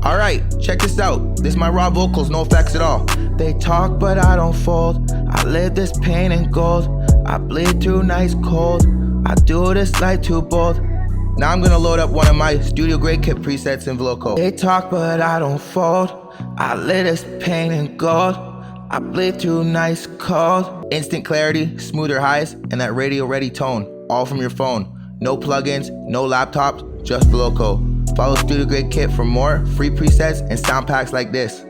Alright, check this out. This is my raw vocals, no effects at all. They talk but I don't fold. I live this pain in gold. I bleed through nights cold. I do this light too bold. Now I'm gonna load up one of my StudioGradeKits presets in Voloco. They talk but I don't fold. I live this pain in gold. I bleed through nights cold. Instant clarity, smoother highs, and that radio ready tone. All from your phone. No plugins, no laptops, just Voloco. Follow StudioGradeKits for more free presets and sound packs like this.